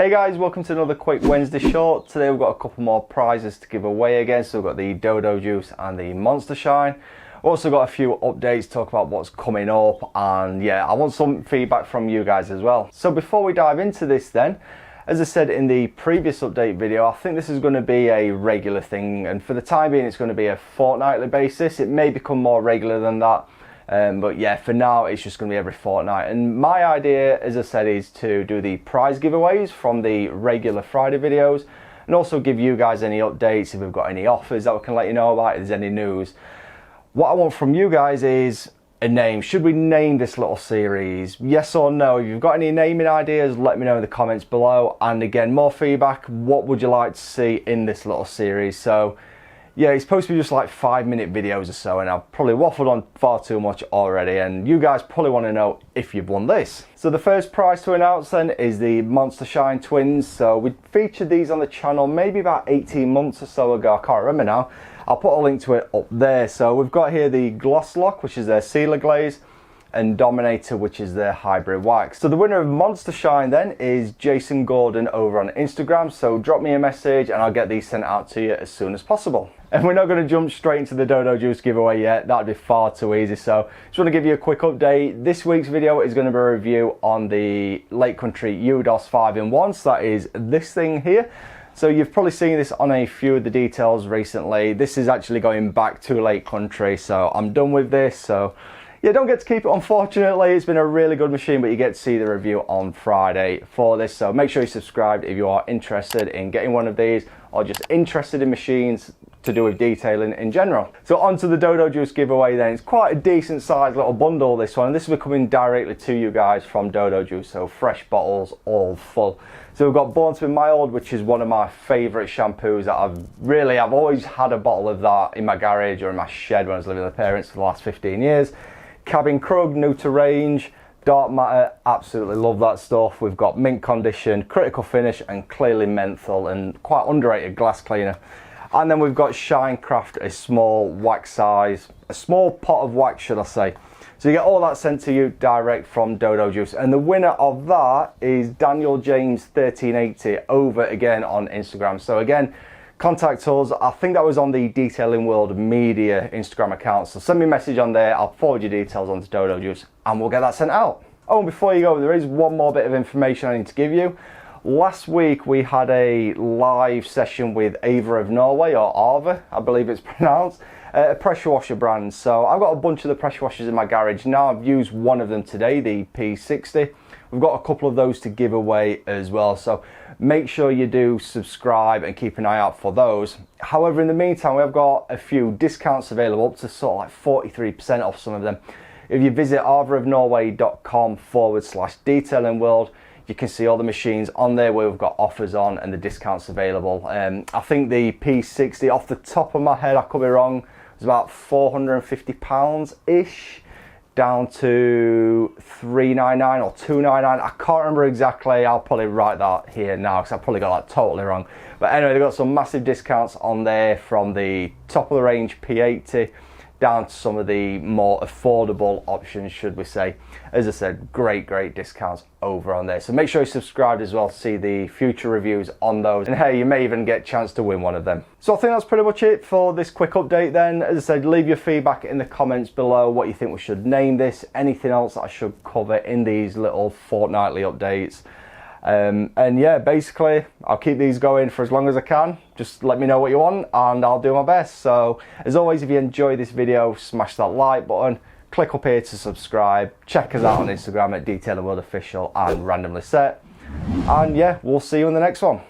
Hey guys, welcome to another quick Wednesday short. Today we've got a couple more prizes to give away again. So we've got the Dodo Juice and the Monster Shine. We've also got a few updates, talk about what's coming up, and yeah, I want some feedback from you guys as well. So before we dive into this then, as I said in the previous update video, I think this is going to be a regular thing, and for the time being it's going to be a fortnightly basis. It may become more regular than that. But yeah, for now it's just going to be every fortnight, and my idea, as I said, is to do the prize giveaways from the regular Friday videos and also give you guys any updates if we've got any offers that we can let you know about, if there's any news. What I want from you guys is a name. Should we name this little series? Yes or no? If you've got any naming ideas, let me know in the comments below. And again, more feedback. What would you like to see in this little series? So yeah, it's supposed to be just like 5-minute videos or so, and I've probably waffled on far too much already, and you guys probably want to know if you've won this. So the first prize to announce then is the Monster Shine twins. So we featured these on the channel maybe about 18 months or so ago, I can't remember now. I'll put a link to it up there. So we've got here the Gloss Lock, which is their sealer glaze, and Dominator, which is their hybrid wax. So the winner of Monster Shine then is Jason Gordon over on Instagram. So drop me a message and I'll get these sent out to you as soon as possible. And we're not going to jump straight into the Dodo Juice giveaway yet. That'd be far too easy. So just want to give you a quick update. This week's video is going to be a review on the Lake Country UDOS 5-in-1. So that is this thing here. So you've probably seen this on a few of the details recently. This is actually going back to Lake Country. So I'm done with this. So yeah, don't get to keep it, unfortunately. It's been a really good machine, but you get to see the review on Friday for this. So make sure you're subscribed if you are interested in getting one of these or just interested in machines to do with detailing in general. So onto the Dodo Juice giveaway then. It's quite a decent sized little bundle, this one. And this will be coming directly to you guys from Dodo Juice. So fresh bottles, all full. So we've got Born to Be Mild, which is one of my favourite shampoos that I've always had a bottle of that in my garage or in my shed when I was living with my parents for the last 15 years. Cabin Krug, new to range. Dark Matter, absolutely love that stuff. We've got Mint Condition, Critical Finish, and Clearly Menthol, and quite underrated glass cleaner. And then we've got Shinecraft, a small wax size, a small pot of wax, should I say. So you get all that sent to you direct from Dodo Juice. And the winner of that is Daniel James 1380 over again on Instagram. So again, contact us. I think that was on the Detailing World Media Instagram account. So send me a message on there. I'll forward your details onto Dodo Juice and we'll get that sent out. Oh, and before you go, there is one more bit of information I need to give you. Last week we had a live session with Arva of Norway, or Arva, I believe it's pronounced, a pressure washer brand. So I've got a bunch of the pressure washers in my garage now. I've used one of them today, the P60. We've got a couple of those to give away as well. So make sure you do subscribe and keep an eye out for those. However, in the meantime, we've got a few discounts available, up to sort of like 43% off some of them. If you visit arvaofnorway.com/detailingworld, you can see all the machines on there where we've got offers on and the discounts available. I think the P60, off the top of my head, I could be wrong, was about £450-ish, down to $399 or $299. I can't remember exactly. I'll probably write that here now because I probably got that totally wrong. But anyway, they've got some massive discounts on there from the top of the range P80 down to some of the more affordable options, should we say. As I said, great discounts over on there. So make sure you're subscribed as well to see the future reviews on those. And hey, you may even get a chance to win one of them. So I think that's pretty much it for this quick update then. As I said, leave your feedback in the comments below, what you think we should name this, anything else that I should cover in these little fortnightly updates. And yeah, basically I'll keep these going for as long as I can. Just let me know what you want and I'll do my best. So as always, if you enjoyed this video, smash that like button, click up here to subscribe, check us out on Instagram at Detailing World Official and Randomly Set, and yeah, we'll see you in the next one.